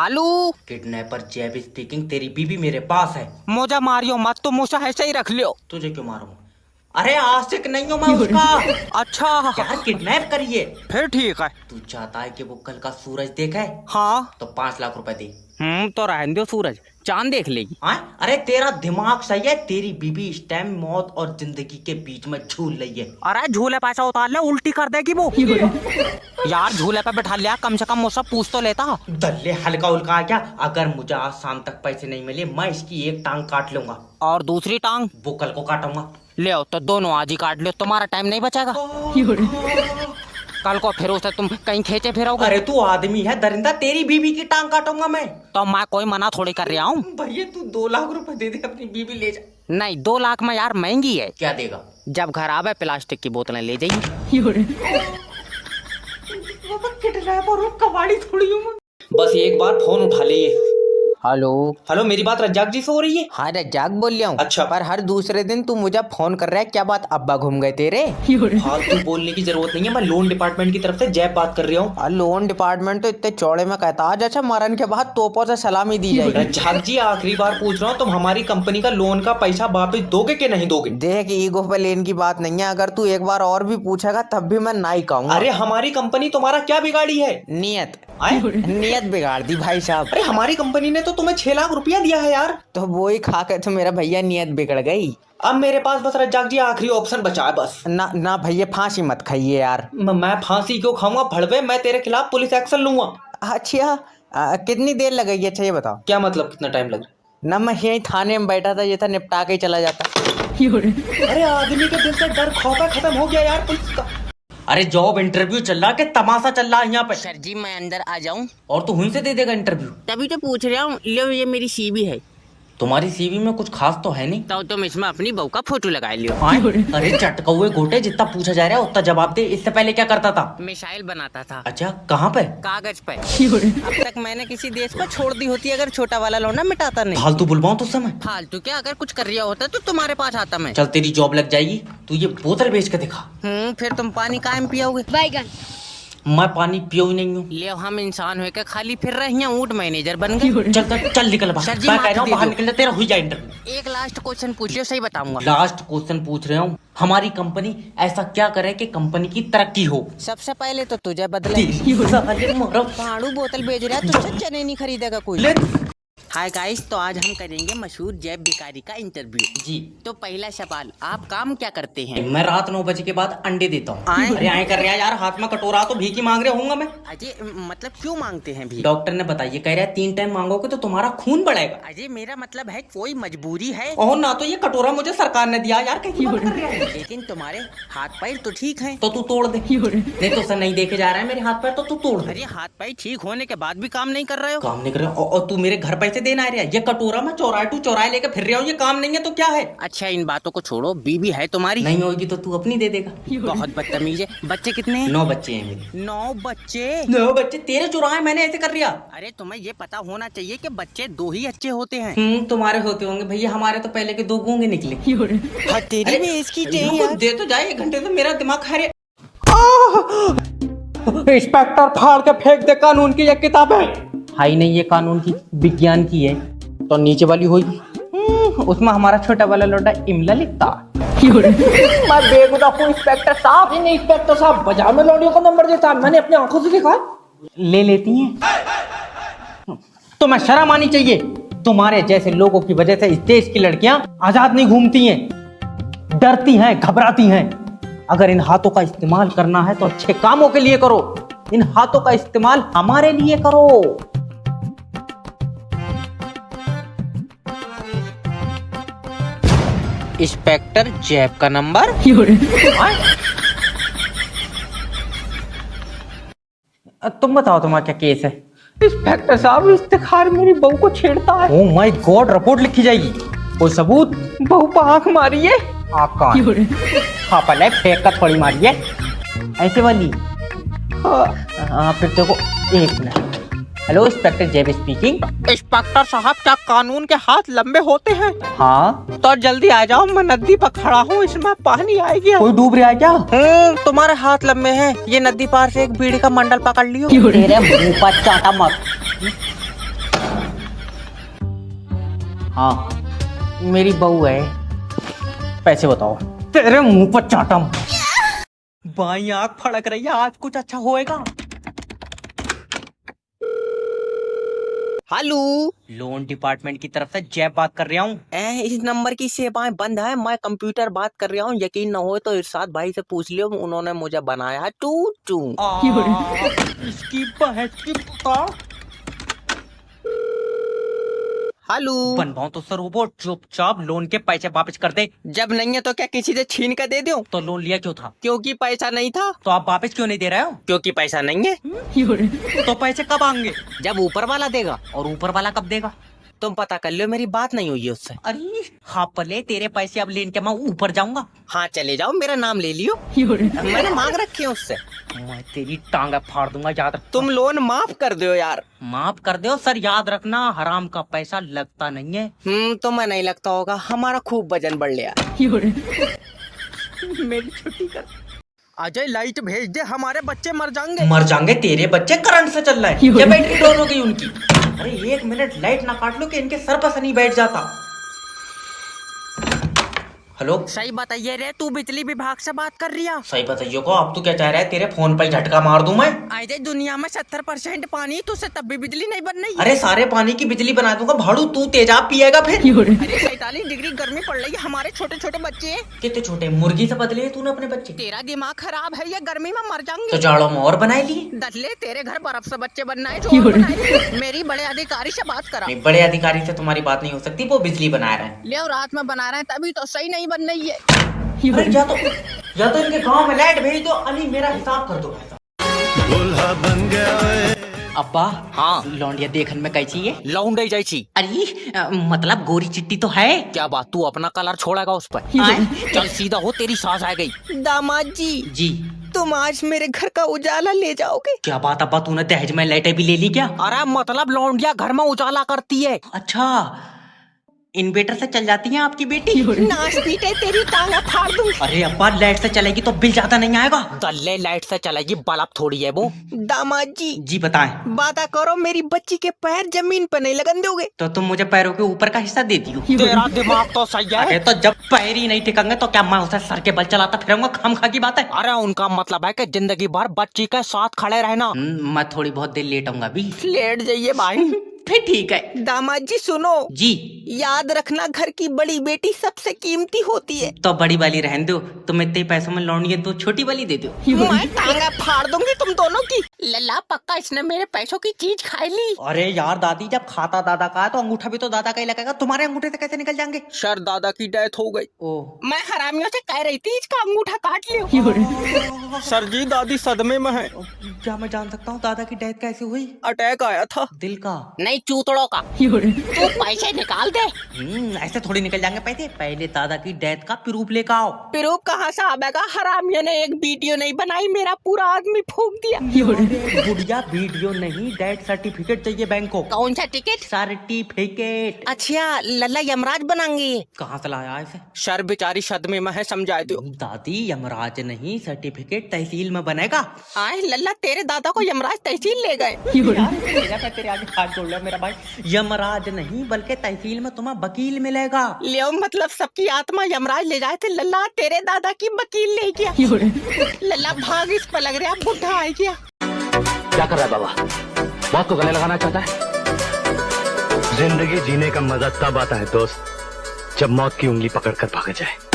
हालू किडनैपर जैब स्पीकिंग। तेरी बीबी मेरे पास है। मोजा मारियो मत, तो मुझा ऐसे ही रख लियो। तुझे क्यों मारूं? अरे आशिक नहीं हूं मैं उसका। अच्छा यार किडनैप करिए। फिर ठीक है। तू चाहता है कि वो कल का सूरज देखा है? हाँ तो 5 लाख रुपए दे। तो रहने दो, सूरज चांद देख लेगी। अरे तेरा दिमाग सही है। तेरी बीबी इस टाइम मौत और जिंदगी के बीच में झूल रही है। अरे झूले पैसा उतार ले, उल्टी कर देगी वो। यार झूले पे बैठा लिया, कम से कम मुझसे पूछ तो लेता। दल्ले हल्का उल्का है क्या? अगर मुझे आज शाम तक पैसे नहीं मिले मैं इसकी एक टांग काट लूंगा। और दूसरी टांग वो कल को काटूंगा। ले आओ, तो दोनों आज ही काट लो, तुम्हारा टाइम नहीं बचेगा। कल को फिर उसे तुम कहीं खींचे फिरोगे। अरे तू आदमी है दरिंदा, तेरी बीबी की टांग काटूंगा मैं। तो मैं कोई मना थोड़ी कर रहा हूँ। भैया तू 2 लाख रुपए दे दे, अपनी बीबी ले जा। नहीं 2 लाख में यार महंगी है। क्या देगा? जब घर आवे प्लास्टिक की बोतलें ले जाइए। कबाड़ी थोड़ी हूँ। बस एक बार फोन उठा ले। हेलो हेलो, मेरी बात रज्जाक जी से हो रही है? हाँ रज्जाक बोल रहा हूँ। अच्छा। पर हर दूसरे दिन तू मुझे फोन कर रहा है, क्या बात? अब्बा घूम गए तेरे? फालतू बोलने की जरूरत नहीं है। मैं लोन डिपार्टमेंट की तरफ से जैब बात कर रहा हूँ। लोन डिपार्टमेंट तो इतने चौड़े में कहता आज अच्छा मरण के बाद तोपों से सलामी दी जाएगी। रज्जाक जी आखिरी बार पूछ रहा हूँ, तुम हमारी कंपनी का लोन का पैसा वापस दोगे कि नहीं दोगे? देख ईगो पे लेन की बात नहीं है, अगर तू एक बार और भी पूछेगा तब भी मैं नहीं कहूँगा। अरे हमारी कंपनी तुम्हारा क्या बिगाड़ी है? नियत नियत बिगाड़ दी भाई साहब। अरे हमारी कंपनी ने तो तुम्हें 6 लाख रुपया दिया है यार। तो वो ही खा के तो मेरा भैया नियत बिगड़ गई। अब मेरे पास बस रज्जाक जी आखिरी ऑप्शन बचा है बस। ना ना भैया फांसी मत खाइए यार। मैं फांसी क्यों खाऊंगा भड़वे? मैं तेरे खिलाफ पुलिस एक्शन लूंगा। अच्छा कितनी देर लगेगी? अच्छा ये बताओ। क्या मतलब कितना टाइम लग? ना मैं यही थाने में बैठा था, ये था निपटा के ही चला जाता। अरे आदमी के दिल से डर खौफ खत्म हो गया यार पुलिस का। अरे जॉब इंटरव्यू चल रहा है कि तमाशा चल रहा है यहाँ पे? सर जी मैं अंदर आ जाऊं? और तू हुई से दे देगा इंटरव्यू? तभी तो पूछ रहा हूँ। लो ये मेरी सीवी है। तुम्हारी सीवी में कुछ खास तो है नहीं। तो तुम इसमें अपनी बहू का फोटो लगा लियो। अरे चटकौए गोटे, जितना पूछा जा रहा है उतना जवाब दे। इससे पहले क्या करता था? मिसाइल बनाता था। अच्छा कहाँ पे? कागज पे। अब तक मैंने किसी देश को छोड़ दी होती अगर छोटा वाला लौंडा मिटाता नहीं। फालतू बुलवाऊं तुझसे मैं? फालतू क्या, अगर कुछ कर रहा होता तो तुम्हारे पास आता मैं। चल तेरी जॉब लग जाएगी। तू ये बोतल बेच के दिखा। फिर तुम पानी कायम पियोगे? बैगन। मैं पानी पियो ही नहीं हूँ। ले हम इंसान होकर खाली फिर रहे हैं, ऊँट मैनेजर बन गए। चल निकल बाहर। सर जी, मैं कह रहा हूँ माफ बाहर कीजिए। निकल, तेरा हुई जाए इंटरव्यू। एक लास्ट क्वेश्चन पूछियो, सही बताऊंगा। लास्ट क्वेश्चन पूछ रहा हूँ, हमारी कंपनी ऐसा क्या करे कि कंपनी की तरक्की हो? सबसे पहले तो तुझे बदले। भाड़ू बोतल बेच रहा है, तुझसे चने नहीं खरीदेगा कोई। हाय गाइस, तो आज हम करेंगे मशहूर जैब भिखारी का इंटरव्यू जी। तो पहला सवाल, आप काम क्या करते हैं? मैं रात 9 बजे के बाद अंडे देता हूँ। अरे आए कर रहा है यार, हाथ में कटोरा तो भीख ही मांग रहे होऊंगा मैं। अजय मतलब क्यों मांगते हैं भी? डॉक्टर ने बताइए, कह रहा है 3 टाइम मांगोगे तो तुम्हारा खून बढ़ेगा। अजय मेरा मतलब है कोई मजबूरी है। ओह ना, तो ये कटोरा मुझे सरकार ने दिया यार, कहीं बात कर रहा है। लेकिन तुम्हारे हाथ पैर तो ठीक हैं। तो तू तोड़ दे। नहीं तो सर नहीं देखे जा रहा है मेरे हाथ पैर, तो तू तोड़ दे। अरे हाथ पैर ठीक होने के बाद भी काम नहीं कर रहे हो? काम नहीं कर रहा और तू मेरे घर पैसे देना आ रहा है? ये कटोरा मैं चौराहे टू चौराहे लेके फिर रहा हूँ, ये काम नहीं है तो क्या है? अच्छा इन बातों को छोड़ो, बीबी है तुम्हारी? नहीं होगी तो तू अपनी दे देगा। बहुत बदतमीज है। बच्चे कितने हैं? 9 बच्चे हैं मेरे। 9 बच्चे? 9 बच्चे तेरे चुराए मैंने ऐसे कर रिया? अरे तुम्हें ये पता होना चाहिए कि बच्चे 2 ही अच्छे होते हैं। तुम्हारे होते होंगे भैया, हमारे तो पहले के 2 गूंगे निकले। तेरी भी इसकी चाहिए। दे तो जाए, 1 घंटे से मेरा दिमाग खा रहा। इंस्पेक्टर फाड़ के फेंक दे कानून की ये किताब है। हाई नहीं, ये कानून की विज्ञान की है। तो नीचे वाली होगी, उसमें हमारा छोटा वाला लोटा इमला लिखता। मैं बेगुनाह हूँ इंस्पेक्टर साहब। नहीं इंस्पेक्टर साहब, बाजार में लौंडियों का नंबर देता, मैंने अपनी आंखों से देखा। ले लेती हैं तो मैं शर्म आनी चाहिए। तुम्हारे जैसे लोगों की वजह से इस देश की लड़कियां आजाद नहीं घूमती हैं, डरती हैं, घबराती हैं। अगर इन हाथों का इस्तेमाल करना है तो अच्छे कामों के लिए करो। इन हाथों का इस्तेमाल हमारे लिए करो। इंस्पेक्टर जैब का नंबर। तुम बताओ तुम्हारा क्या केस है? इंस्पेक्टर साहब, इफ्तिखार मेरी बहू को छेड़ता है। ओह माय गॉड, रिपोर्ट लिखी जाएगी। कोई सबूत? बहू पर आंख मारी है। हाँ पहले फेंक कर थोड़ी मारी है ऐसे वाली। हाँ फिर देखो, 1 मिनट। हेलो इंस्पेक्टर जैब स्पीकिंग। इंस्पेक्टर साहब, क्या कानून के हाथ लंबे होते हैं? हाँ तो जल्दी आ जाओ, मैं नदी पर खड़ा हूँ, इसमें पानी आएगी। कोई डूब रहा है क्या? तुम्हारे हाथ लंबे हैं, ये नदी पार से एक बीड़ी का मंडल पकड़ लियो। तेरे मुंह पर चाटा मत। हाँ मेरी बहू है। पैसे बताओ। तेरे मुंह पर चाटम। बाई आंख फड़क रही है, आज कुछ अच्छा होएगा। हेलो, लोन डिपार्टमेंट की तरफ से जैब बात कर रहा हूँ। इस नंबर की सेवाएं बंद है, मैं कंप्यूटर बात कर रहा हूँ। यकीन न हो तो इरशाद भाई से पूछ लियो, उन्होंने मुझे बनाया है टू टू। इसकी बहस की पता। हेलो, बनवाओ तो सर रोबोट, चुपचाप लोन के पैसे वापस कर दे। जब नहीं है तो क्या किसी से छीन कर दे दूं? तो लोन लिया क्यों था? क्योंकि पैसा नहीं था। तो आप वापस क्यों नहीं दे रहे हो? क्योंकि पैसा नहीं है। तो पैसे कब आएंगे? जब ऊपर वाला देगा। और ऊपर वाला कब देगा? तुम पता कर लो, मेरी बात नहीं हुई है उससे। अरे हाँ पले तेरे पैसे अब लेन के मैं ऊपर जाऊंगा। हाँ चले जाओ, मेरा नाम ले लियो। मैंने मांग रखी है उससे। मैं तेरी टांग फाड़ दूंगा, याद रख। तुम लोन माफ कर दो यार। माफ कर दो सर, याद रखना हराम का पैसा लगता नहीं है। तुम्हें नहीं लगता होगा, हमारा खूब वजन बढ़ लिया। मेरी छुट्टी कर। अजय लाइट भेज दे, हमारे बच्चे मर जाएंगे। मर जाएंगे तेरे बच्चे, करंट से चल रहा है। क्या बैटरी डाउन हो गई उनकी? अरे 1 मिनट लाइट ना काट लो कि इनके सर पर नहीं बैठ जाता। हेलो, सही बताइए रे, तू बिजली विभाग से बात कर रही है? सही बताइए को, अब तू क्या चाह रहा है? तेरे फोन पर झटका मार दूं मैं? अजय दुनिया में 70% पानी, तुझसे तब भी बिजली नहीं बन रही। अरे सारे पानी की बिजली बना दूंगा भाड़ू, तू तेजाब पिएगा फिर। अरे 47 डिग्री गर्मी पड़ रही है, हमारे छोटे छोटे बच्चे। कितने छोटे? मुर्गी से बदले तूने अपने बच्चे? तेरा दिमाग खराब है, ये गर्मी में मर जाएंगे। तो जाड़ों में और बनाए लिए। दसले तेरे घर बर्फ से बच्चे बनना है, जो और बनाए। मेरी बड़े अधिकारी से बात करा। बड़े अधिकारी से तुम्हारी बात नहीं हो सकती, वो बिजली बना रहे हैं। ले और रात में बना रहे हैं, तभी तो सही नहीं बन रही है। अरे या तो इनके गांव में लाइट भेज दो, अली मेरा हिसाब कर दो। दूल्हा बन गया। अब्बा, हाँ लौंडिया देखन में कैसी है? लौंडे जैसी। अरे मतलब गोरी चिट्टी तो है। क्या बात, तू अपना कलर छोड़ेगा उस पर? चल सीधा हो, तेरी सास आ गई। दामाद जी, जी तुम आज मेरे घर का उजाला ले जाओगे? क्या बात अब्बा, तूने दहेज में लाइटें भी ले ली क्या? अरे मतलब लौंडिया घर में उजाला करती है। अच्छा, इन्वेटर से चल जाती है आपकी बेटी? नाच पीटे तेरी टांग फाड़ दूं। अरे अब्बा, लाइट से चलेगी तो बिल ज्यादा नहीं आएगा। दल्ले लाइट से चलेगी, बल्ब थोड़ी है वो। दामाद जी, जी बताएं। वादा करो मेरी बच्ची के पैर जमीन पर नहीं लगन दोगे। तो तुम मुझे पैरों के ऊपर का हिस्सा दे दियो। तेरा दिमाग तो सही है। अरे तो जब पैर ही नहीं टिकेंगे तो क्या मैं उसे सर के बल चलाता फिरूंगा? खामखा की बात है। अरे उनका मतलब है कि जिंदगी भर बच्ची के साथ खड़े रहना। मैं थोड़ी बहुत देर लेट आऊंगा भी। लेट जाइए भाई। फिर ठीक है। दामाद जी सुनो जी, याद रखना, घर की बड़ी बेटी सबसे कीमती होती है। तो बड़ी वाली रहने दो, तुम इतने पैसों में लौंडी है तो छोटी वाली दे दो। मैं टांगा फाड़ दूंगी तुम दोनों की। लल्ला पक्का इसने मेरे पैसों की चीज खाई ली। अरे यार दादी, जब खाता दादा का है तो अंगूठा भी तो दादा का ही लगेगा, तुम्हारे अंगूठे से कैसे निकल जाएंगे? सर दादा की डेथ हो गई। ओह, मैं हरामियों से कह रही थी इसका अंगूठा काट लियो। सर जी दादी सदमे में है। क्या मैं जान सकता हूँ दादा की डेथ कैसे हुई? अटैक आया था। दिल का? नहीं, चूतड़ों का। तू पैसे निकाल दे। ऐसे थोड़ी निकल जाएंगे पैसे। पहले दादा की डेथ का प्रूफ लेकर आओ। प्रूफ कहाँ से आवेगा? हरामियों ने एक वीडियो नहीं बनाई, मेरा पूरा आदमी फूंक दिया। बुढ़िया वीडियो नहीं, डेथ सर्टिफिकेट चाहिए बैंक को। कौन सा टिकट? सर्टिफिकेट। अच्छा, लल्ला यमराज बनाएंगे। कहाँ से लाया इसे? सर बेचारी सदमे में है, समझाए दो। दादी, यमराज नहीं, सर्टिफिकेट तहसील में बनेगा। आए लल्ला, तेरे दादा को यमराज तहसील ले गए। तेरे आगे हाथ जोड़ लिया मेरा भाई। यमराज नहीं बल्कि तहसील में तुम्हें वकील मिलेगा। ले मतलब सबकी आत्मा यमराज ले जाए थे, लल्ला तेरे दादा की वकील ले गया। लल्ला भाग, इस पर लग रहा बुढ़ा आ गया। क्या कर रहा है बाबा? मौत को गले लगाना चाहता है? जिंदगी जीने का मजा तब आता है दोस्त, जब मौत की उंगली पकड़कर भागा जाए।